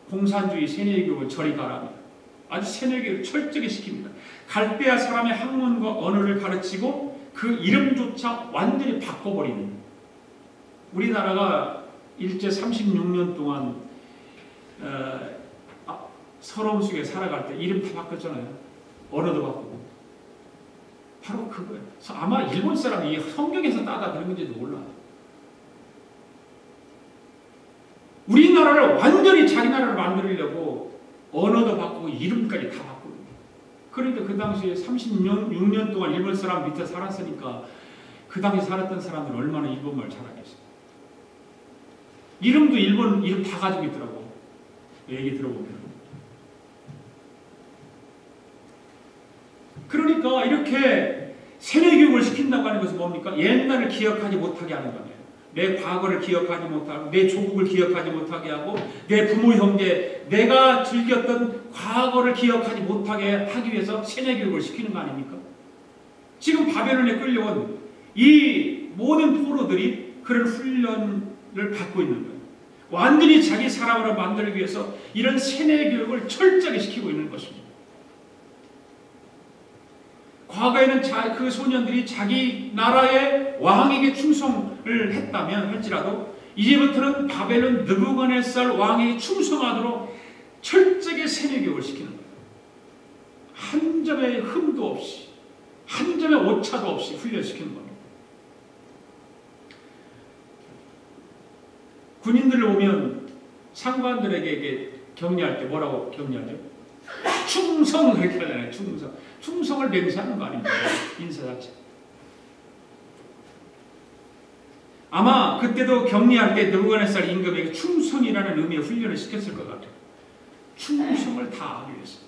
[SPEAKER 1] 공산주의 세뇌교육을 저리 가랍니다. 아주 세뇌교육을 철저히 시킵니다. 갈대아 사람의 학문과 언어를 가르치고 그 이름조차 완전히 바꿔버리는. 우리나라가 일제 36년 동안 서러움 속에 살아갈 때 이름 다 바꿨잖아요. 언어도 바꾸고. 바로 그거예요. 아마 일본 사람이 성경에서 따다 그런 건지도 몰라. 우리나라를 완전히 자기 나라를 만들려고 언어도 바꾸고 이름까지 다 바꾸는 거예요. 그러니까 그 당시에 36년 동안 일본 사람 밑에 살았으니까 그 당시 살았던 사람들은 얼마나 일본말 잘하겠어요. 이름도 일본 이름 다 가지고 있더라고. 얘기 들어보면. 그러니까 이렇게 세뇌교육을 시킨다고 하는 것은 뭡니까? 옛날을 기억하지 못하게 하는 거예요. 내 과거를 기억하지 못하고 내 조국을 기억하지 못하게 하고 내 부모 형제 내가 즐겼던 과거를 기억하지 못하게 하기 위해서 세뇌교육을 시키는 거 아닙니까? 지금 바벨론에 끌려온 이 모든 포로들이 그런 훈련을 받고 있는 거예요. 완전히 자기 사람으로 만들기 위해서 이런 세뇌교육을 철저하게 시키고 있는 것입니다. 과거에는 그 소년들이 자기 나라의 왕에게 충성을 했다면 할지라도 이제부터는 바벨론 느부갓네살 왕에게 충성하도록 철저하게 세뇌교육을 시키는 거예요. 한 점의 흠도 없이 한 점의 오차도 없이 훈련시키는 겁니다. 군인들을 보면 상관들에게 격려할 때 뭐라고 격려하죠? 충성 그렇게 하잖아요. 충성을 맹세하는 거 아닙니까? 인사 자체. 아마 그때도 격리할 때 느부갓네살 임금에게 충성이라는 의미의 훈련을 시켰을 것 같아요. 충성을 다하기 위해서.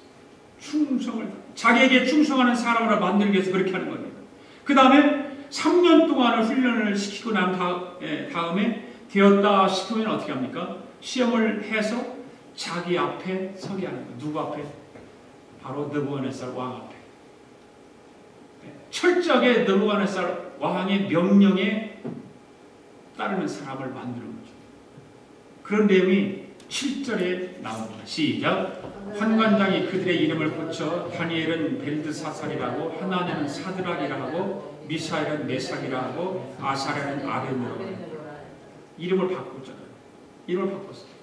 [SPEAKER 1] 자기에게 충성하는 사람으로 만들기 위해서 그렇게 하는 겁니다. 그 다음에 3년 동안을 훈련을 시키고 난 다음에 되었다 싶으면 어떻게 합니까? 시험을 해서 자기 앞에 서게 하는 거예요. 누구 앞에? 바로 느부갓네살 왕 앞에. 철저하게 느부갓네살 왕의 명령에 따르는 사람을 만드는 거죠. 그런 내용이 7절에 나옵니다. 시작. 환관장이 그들의 이름을 고쳐 다니엘은 벨드사살이라고 하나냐는 사드락이라 하고 미사엘은 메삭이라 하고 아사랴는 아벤이라고 합니다. 이름을 바꿨잖아요. 이름을 바꿨어요.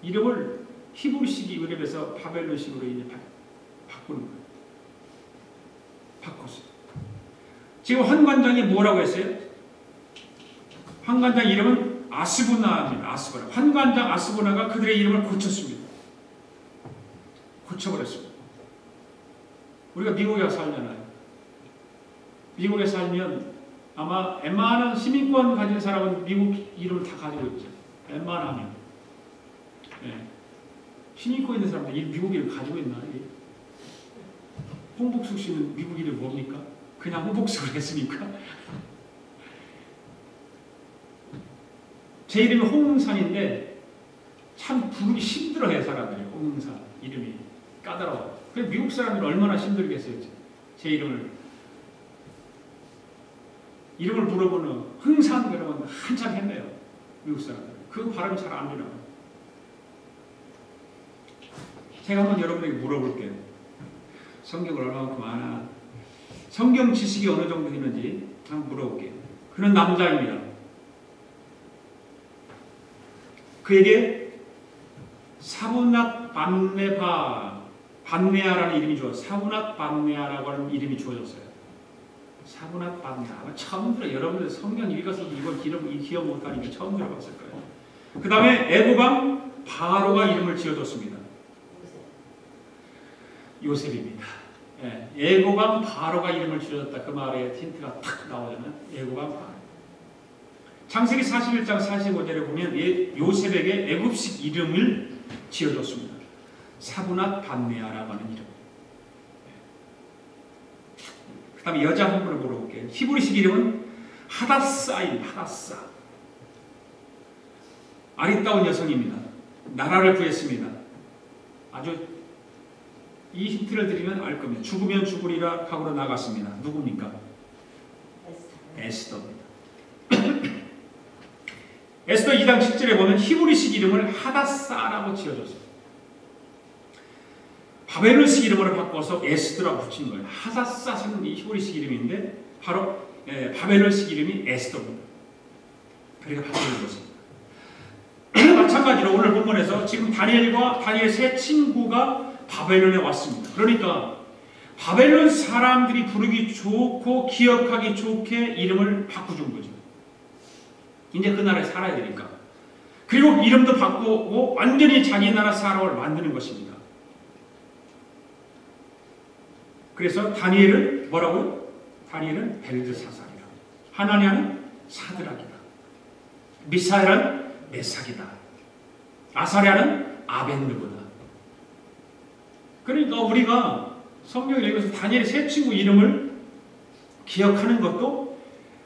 [SPEAKER 1] 이름을 히브리식 이름에서 바벨론식으로 이제 바꾸는 거예요. 바꿨어요. 지금 환관장이 뭐라고 했어요? 환관장 이름은 아스부나입니다. 아스부나. 환관장 아스부나가 그들의 이름을 고쳤습니다. 고쳐버렸습니다. 우리가 미국에 살잖아요. 미국에 살면 아마 웬만한 시민권 가진 사람은 미국 이름을 다 가지고 있죠. 웬만하면. 네. 시민권 있는 사람들 미국 이름 가지고 있나? 홍복숙 씨는 미국 이름 뭡니까? 그냥 홍복숙을 했으니까. 제 이름이 홍응산인데 참 부르기 힘들어해요. 사람들이. 홍응산 이름이 까다로워. 그래서 미국 사람들은 얼마나 힘들겠어요. 제 이름을 물어보는 흥산 그러면 한참 했네요. 미국 사람들. 그 발음이 잘 안 되나. 제가 한번 여러분에게 물어볼게요. 성경을 얼마만큼 아나, 성경 지식이 어느 정도 있는지 한번 물어볼게요. 그는 남자입니다. 그에게 사브낫 반네아라는 이름이 주어졌어요. 사브낫 반네아라고 하는 이름이 주어졌어요. 사브낫 반네아. 처음 들어요. 여러분들 성경 읽어서 이걸 기억 못하니까 처음 들어봤을 거예요. 그 다음에 애굽왕 바로가 이름을 지어줬습니다. 요셉입니다. 예, 애굽왕 바로가 이름을 지어줬다. 그 말에 힌트가 탁 나오잖아요. 애굽왕 바로. 창세기 41장 45절에 보면 요셉에게 애굽식 이름을 지어줬습니다. 사브낫 반네아라고 하는 이름. 그 다음에 여자 한 분을 물어볼게요. 히브리식 이름은 하다사입니다. 하다사. 아리따운 여성입니다. 나라를 구했습니다. 아주 이 힌트를 드리면 알 겁니다. 죽으면 죽으리라 각오로 나갔습니다. 누굽니까? 에스더입니다. 에스더 2장 10절에 보면 히브리식 이름을 하다사라고 지어줬어요. 바벨론식 이름으로 바꿔서 에스더라고 붙인 거예요. 하다사는 이 히브리식 이름인데 바로 바벨론식 이름이 에스더입니다. 그러니까 바벨론 것입니다. 마찬가지로 오늘 본문에서 지금 다니엘과 다니엘 세 친구가 바벨론에 왔습니다. 그러니까 바벨론 사람들이 부르기 좋고 기억하기 좋게 이름을 바꿔준 거죠. 이제 그 나라에 살아야 되니까. 그리고 이름도 바꾸고 완전히 자기 나라 사람을 만드는 것입니다. 그래서 다니엘은 뭐라고요? 다니엘은 벨드사살이라. 하나냐는 사드락이다. 미사엘은 메삭이다. 아사랴는 아벤느고다. 그러니까 우리가 성경을 읽어서 다니엘의 세 친구 이름을 기억하는 것도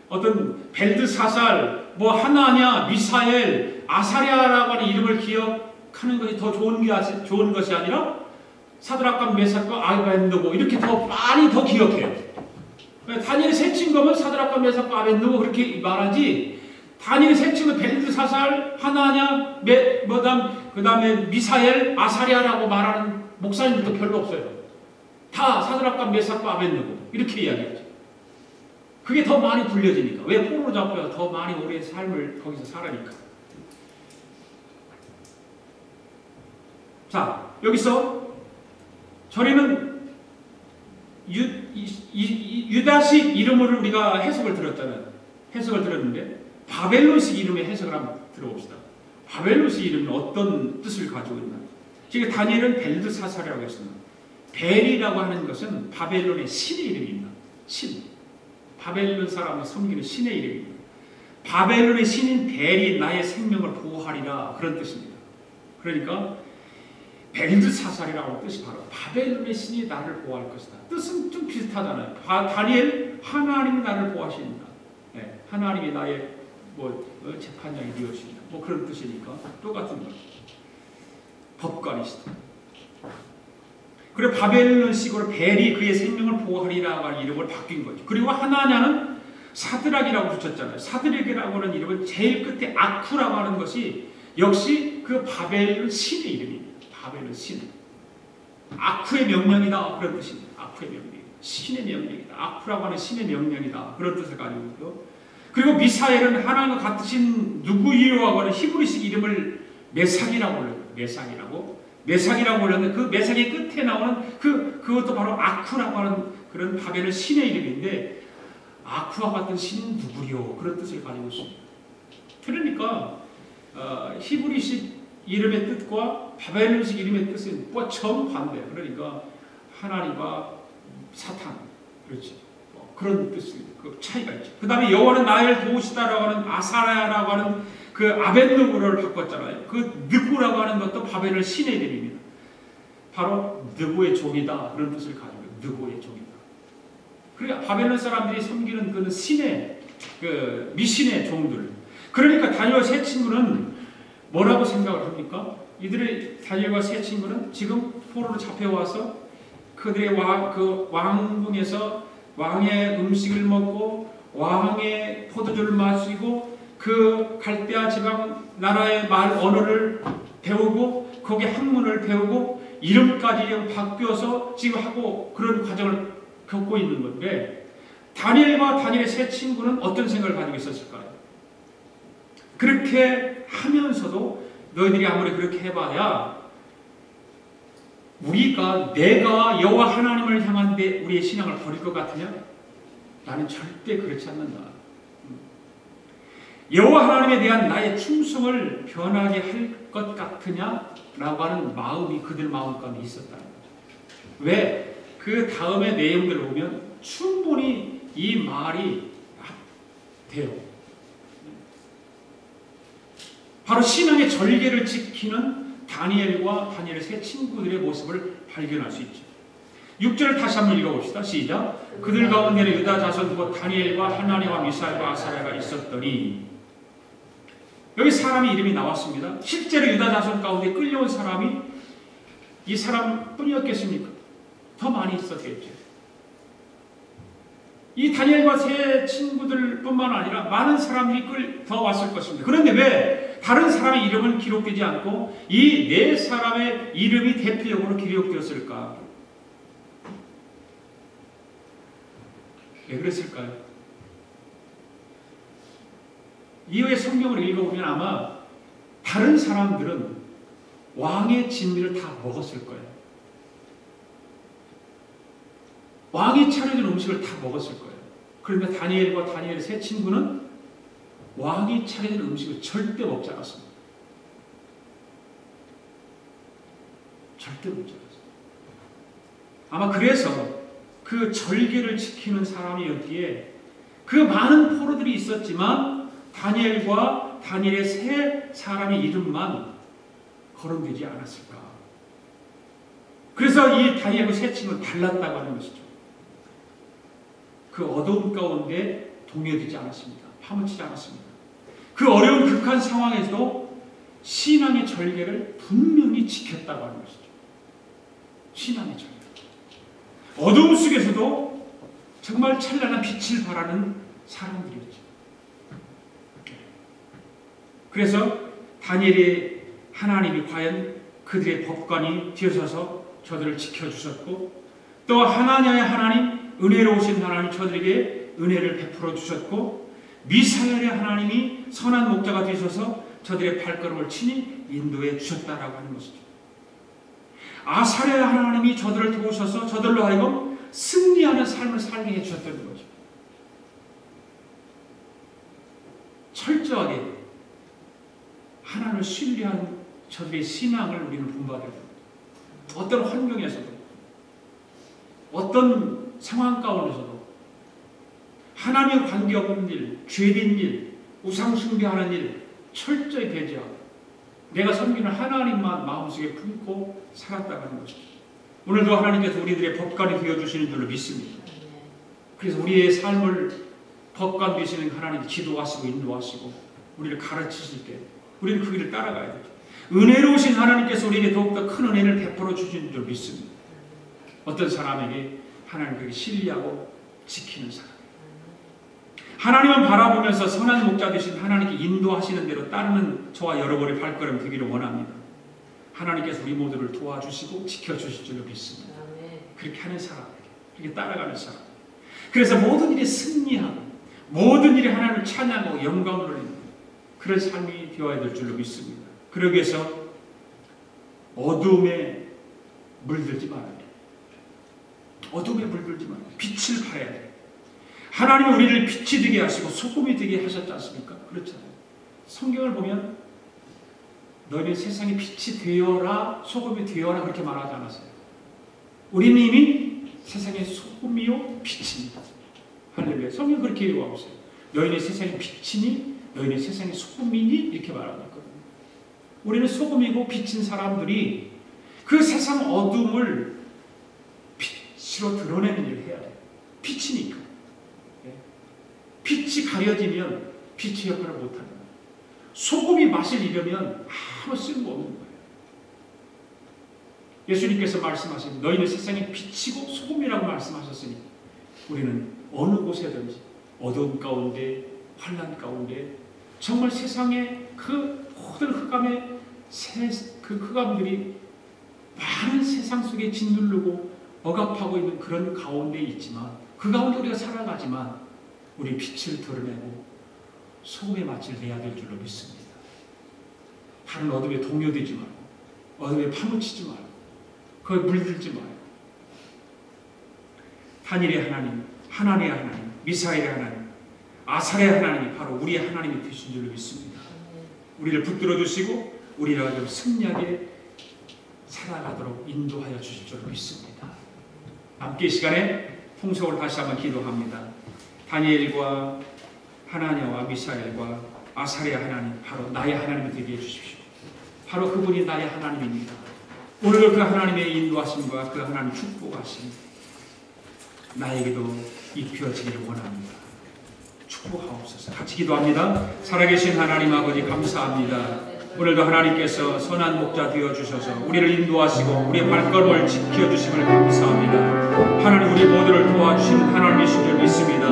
[SPEAKER 1] 어떤 벨드사살, 뭐 하나냐, 미사엘, 아사랴라고 하는 이름을 기억하는 것이 더 좋은 것이 아니라 사드락과 메삭과 아벤느고 이렇게 많이 더 기억해요. 다니엘의 세 친구면 사드락과 메삭과 아벤느고 그렇게 말하지. 다니엘의 세 친구 벨드사살, 하나냐, 그 다음에 미사엘, 아사랴라고 말하는 목사님들도 별로 없어요. 다 사드락과 메삭과 아벤느고 이렇게 이야기하죠. 그게 더 많이 불려지니까. 왜? 포로로 잡혀야 더 많이 오래 삶을 거기서 살아니까. 자, 여기서 저희는 유다식 이름을 우리가 해석을 들었잖아요. 해석을 들었는데 바벨론식 이름의 해석을 한번 들어봅시다. 바벨론식 이름은 어떤 뜻을 가지고 있나? 지금 다니엘은 벨드사살이라고 했습니다. 벨이라고 하는 것은 바벨론의 신의 이름입니다. 신. 바벨론 사람을 섬기는 신의 이름입니다. 바벨론의 신인 벨이 나의 생명을 보호하리라 그런 뜻입니다. 그러니까 벨드사살이라고 하는 뜻이 바로 바벨론의 신이 나를 보호할 것이다. 뜻은 좀 비슷하잖아요. 다니엘 하나님이 나를 보호하십니다. 네, 하나님이 나의 재판장이 되어주십니다. 그런 뜻이니까 똑같은 거예요. 법관이시다. 그리고 바벨론식으로 벨이 그의 생명을 보호하리라고 하는 이름을 바뀐 거죠. 그리고 하나냐는 사드락이라고 붙였잖아요. 사드락이라고 하는 이름은 제일 끝에 아쿠라고 하는 것이 역시 그 바벨론 신의 이름입니다. 바벨론 신. 아쿠의 명령이다. 그런 뜻입니다. 아쿠의 명령. 신의 명령이다. 아쿠라고 하는 신의 명령이다. 그런 뜻을 가지고 있고요. 그리고 미사엘은 하나님과 같으신 누구이요하고 하는 히브리식 이름을 메삭이라고 불러요. 메삭이라고 불렀는데 그 메삭의 끝에 나오는 그것도 바로 아쿠라고 하는 그런 바벨론 신의 이름인데 아쿠와 같은 신은 누구요? 그런 뜻을 가지고 있습니다. 그러니까 히브리식 이름의 뜻과 바벨론식 이름의 뜻은 정반대. 그러니까 하나님과 사탄, 그렇지. 그런 뜻이 그 차이가 있죠. 그 다음에 여호와는 나를 도우시다라고 하는 아사랴라고 하는 그 아벤느고를 바꿨잖아요. 그 느고라고 하는 것도 바벨론 신의 이름입니다. 바로 느고의 종이다. 그런 뜻을 가지고 있어요. 느고의 종이다. 그러니까 바벨론 사람들이 섬기는 그는 신의 미신의 종들. 그러니까 다니엘과 세 친구는 뭐라고 생각을 합니까? 이들의 다니엘과 세 친구는 지금 포로로 잡혀와서 그들의 왕궁에서 왕의 음식을 먹고 왕의 포도주를 마시고 그 갈대아 지방 나라의 말 언어를 배우고 거기 학문을 배우고 이름까지 바뀌어서 지금 하고 그런 과정을 겪고 있는 건데 다니엘과 다니엘의 세 친구는 어떤 생각을 가지고 있었을까요? 그렇게 하면서도 너희들이 아무리 그렇게 해봐야 내가 여호와 하나님을 향한 데 우리의 신앙을 버릴 것 같으냐? 나는 절대 그렇지 않는다. 여호와 하나님에 대한 나의 충성을 변하게 할 것 같으냐? 라고 하는 마음이 그들 마음 가운데 있었다는 거죠. 왜? 그 다음의 내용들을 보면 충분히 이 말이 돼요. 바로 신앙의 절개를 지키는 다니엘과 다니엘의 세 친구들의 모습을 발견할 수 있죠. 6절을 다시 한번 읽어봅시다. 시작. 그들 가운데는 유다 자손 곧 다니엘과 하나니와 미사엘과 아사랴가 있었더니, 여기 사람의 이름이 나왔습니다. 실제로 유다 자손 가운데 끌려온 사람이 이 사람뿐이었겠습니까? 더 많이 있었겠죠. 이 다니엘과 세 친구들뿐만 아니라 많은 사람들이 더 왔을 것입니다. 그런데 왜 다른 사람의 이름은 기록되지 않고 이 네 사람의 이름이 대표적으로 기록되었을까? 왜 그랬을까요? 이후에 성경을 읽어보면 아마 다른 사람들은 왕의 진미를 다 먹었을 거예요. 왕이 차려준 음식을 다 먹었을 거예요. 그런데 다니엘과 다니엘의 세 친구는 왕이 차려준 음식을 절대 먹지 않았습니다. 절대 먹지 않았습니다. 아마 그래서 그 절개를 지키는 사람이었기에 그 많은 포로들이 있었지만 다니엘과 다니엘의 세 사람의 이름만 거론되지 않았을까. 그래서 이 다니엘과 세 친구는 달랐다고 하는 것이죠. 그 어두운 가운데 동요되지 않았습니다. 파묻히지 않았습니다. 그 어려운 극한 상황에서도 신앙의 절개를 분명히 지켰다고 하는 것이죠. 신앙의 절개. 어두움 속에서도 정말 찬란한 빛을 발하는 사람들이었죠. 그래서 다니엘의 하나님이 과연 그들의 법관이 되어서서 저들을 지켜주셨고, 또 하나님의 하나님, 은혜로우신 하나님 저들에게 은혜를 베풀어 주셨고, 미사엘의 하나님이 선한 목자가 되셔서 저들의 발걸음을 친히 인도해 주셨다라고 하는 것이죠. 아사랴의 하나님이 저들을 도우셔서 저들로 하여금 승리하는 삶을 살게 해주셨다는 거죠. 철저하게 하나님을 신뢰한 저들의 신앙을 우리는 본받아야 됩니다. 어떤 환경에서도, 어떤 상황 가운데서도 하나님과 관계없는 일, 죄된 일, 우상숭배하는 일 철저히 배제하고 내가 섬기는 하나님만 마음속에 품고 살았다고 하는 것이죠. 오늘도 하나님께서 우리들의 법관이 되어주시는 줄로 믿습니다. 그래서 우리의 삶을 법관 되시는 하나님께 지도하시고 인도하시고 우리를 가르치실 때 우리는 그 길을 따라가야 되죠. 은혜로우신 하나님께서 우리에게 더욱더 큰 은혜를 베풀어 주시는 줄 믿습니다. 어떤 사람에게 하나님을 신뢰하고 지키는 사람, 하나님을 바라보면서 선한 목자 되신 하나님께 인도하시는 대로 따르는 저와 여러분의 발걸음 되기를 원합니다. 하나님께서 우리 모두를 도와주시고 지켜주실 줄로 믿습니다. 그렇게 하는 사람에게, 그렇게 따라가는 사람, 그래서 모든 일에 승리하고 모든 일에 하나님을 찬양하고 영광을 돌리는 그런 삶이 되어야 될 줄로 믿습니다. 그러기 위해서 어둠에 물들지 말아야 돼요. 어둠에 물들지 말아야 돼요. 빛을 발해야 돼요. 하나님은 우리를 빛이 되게 하시고 소금이 되게 하셨지 않습니까? 그렇잖아요. 성경을 보면 너희는 세상에 빛이 되어라, 소금이 되어라 그렇게 말하지 않았어요. 우리는 이미 세상의 소금이요 빛입니다. 할렐루야. 성경 그렇게 얘기하고 있어요. 너희는 세상의 빛이니 너희는 세상의 소금이니 이렇게 말하고 있거든요. 우리는 소금이고 빛인 사람들이 그 세상 어둠을 빛으로 드러내는 일을 해야 돼요. 빛이니까. 빛이 가려지면 빛의 역할을 못합니다. 소금이 맛을 잃으면 아무 쓸모없는 거예요. 예수님께서 말씀하신 너희는 세상의 빛이고 소금이라고 말씀하셨으니 우리는 어느 곳에든지 어두운 가운데 환난 가운데 정말 세상의 그 모든 흑암의 그 흑암들이 많은 세상 속에 짓누르고 억압하고 있는 그런 가운데 있지만 그 가운데 우리가 살아가지만 우리 빛을 드러내고 소금의 맛을 내야 될 줄로 믿습니다. 다른 어둠에 동요되지 말고 어둠에 파묻히지 말고 거기에 물들지 말고 다니엘의 하나님, 하나님의 하나님, 미사엘의 하나님, 아사랴의 하나님이 바로 우리의 하나님이 되신 줄로 믿습니다. 우리를 붙들어 주시고 우리를 아주 승리하게 살아가도록 인도하여 주실 줄로 믿습니다. 함께 이 시간에 통성으로 다시 한번 기도합니다. 다니엘과 하나냐와 미사엘과 아사랴 하나님, 바로 나의 하나님이 되게 해주십시오. 바로 그분이 나의 하나님입니다. 오늘도 그 하나님의 인도하심과 그 하나님의 축복하심 나에게도 입혀지기를 원합니다. 축복하옵소서. 같이 기도합니다. 살아계신 하나님 아버지 감사합니다. 오늘도 하나님께서 선한 목자 되어주셔서 우리를 인도하시고 우리의 발걸음을 지켜주심을 감사합니다. 하나님 우리 모두를 도와주시는 하나님이신 줄 믿습니다.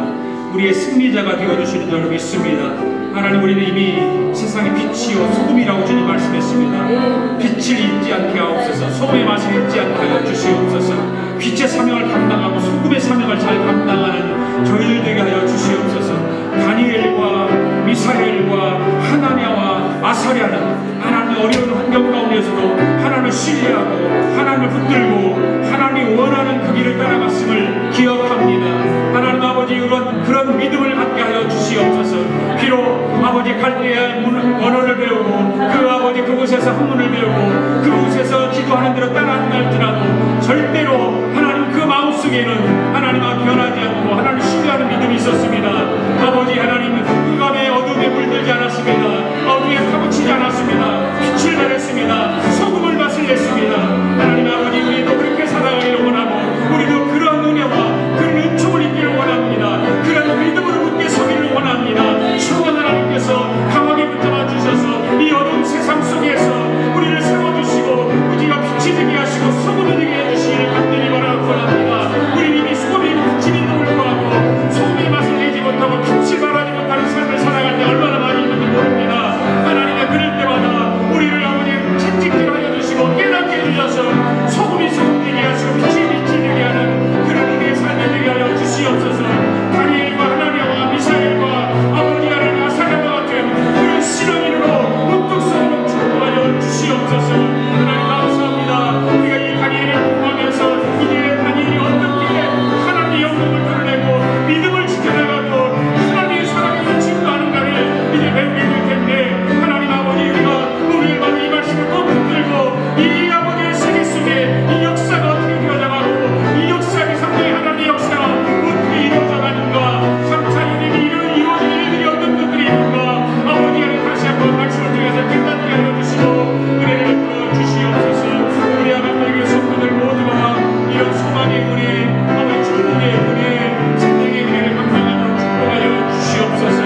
[SPEAKER 1] 우리의 승리자가 되어주시는 줄 믿습니다. 하나님 우리는 이미 세상의 빛이요 소금이라고 주님 말씀했습니다. 빛을 잊지 않게 하옵소서. 소금의 맛을 잊지 않게 하여 주시옵소서. 빛의 사명을 감당하고 소금의 사명을 잘 감당하는 저희들 되게 하여 주시옵소서. 다니엘과 미사엘과 하나냐와 아사랴는 하나님의 어려운 환경 가운데서도 하나님을 신뢰하고 하나님을 붙들고 하나님이 원하는 그 길을 따라갔음을 기억합니다. 하나님 아버지 그런 믿음을 갖게 하여 주시옵소서. 비록 아버지 갈대아의 언어를 배우고 그 아버지 그곳에서 학문을 배우고 그곳에서 기도하는 대로 따라한다 할지라도 절대로 하나님 그 마음속에는 하나님과 변하지 않고 하나님을 신뢰하는 믿음이 있었습니다. 아버지 하나님 그 밤에 어둠에 물들지 않았습니다. 어둠에 파묻히지 않았습니다. 빛을 발했습니다. 소금을 맛을 냈습니다. 하나님 아버지 우리도 그렇게 살아가기를 원하고 우리도 그런 은혜와 그런 은총을 입기를 원합니다. 그런 믿음으로 굳게 서기를 원합니다. 성령 하나님께서 강하게 붙잡아 주셔서 이 어두운 세상 속에서 우리를 세워주시고 우리가 빛이 되게 하시고 소금이 되게 해주시기를 간절히 원합니다. 우리 이미 소금이 빛이 있는 불구하고 소금의 맛을 내지 못하고 빛을 발하지 못하는 삶을 살아갈 때 얼마나 많이 있는지 모릅니다. 하나님의 그럴 때마다 우리를 아버지 채찍질 하여 주시고 깨닫게 해주셔서 소금이 소금 되게 하시고 빛이 빛이 되게 하는 그런 우리의 삶이 되게 하여 주시옵소서. 다니엘과 하나냐와 미사엘과 아버지 하나님 아사랴와 같은 그런 신앙인으로 묵뚝성으로 축복하여 주시옵소서. 하나님 감사합니다. 우리가 이 다니엘을 공부하면서 이제 다니엘이 어떻게 하나님의 영광을 드러내고 믿음을 지켜나가고 하나님의 사랑을 증거하는가를 이제 배우게 될 텐데 하나님 아버지 우리를 받은 이 말씀을 꼭 붙들고 이 아버지의 세계 속에 이 역사가 어떻게 되어져가고 이 역사의 상당히 하나님의 역사가 어떻게 이루어져가는가 3차 일이 이루어질 일들이 어떤 것들이 있는가 아버지 하나님 다시 한번 말씀을 드려서 깨닫게 하여 주시고 은혜를 베풀어 주시옵소서. 우리 하나님의 성도들 모두가 이런 소망의 은혜 아버지 축복의 은혜 생명의 은혜를 감당하도록 축복하여 주시옵소서.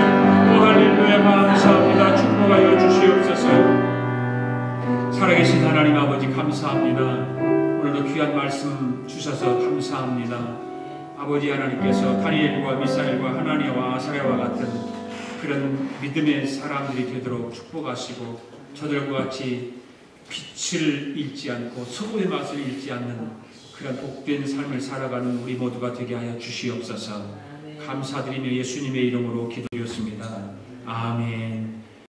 [SPEAKER 1] 오 할렐루야 감사합니다. 축복하여 주시옵소서. 살아계신 하나님 아버지 감사합니다. 오늘도 귀한 말씀 주셔서 감사합니다. 아버지 하나님께서 다니엘과 미사엘과 하나니아와 아사랴와 같은 그런 믿음의 사람들이 되도록 축복하시고 저들과 같이 빛을 잃지 않고 소금의 맛을 잃지 않는 그런 복된 삶을 살아가는 우리 모두가 되게 하여 주시옵소서. 감사드리며 예수님의 이름으로 기도드렸습니다. 아멘.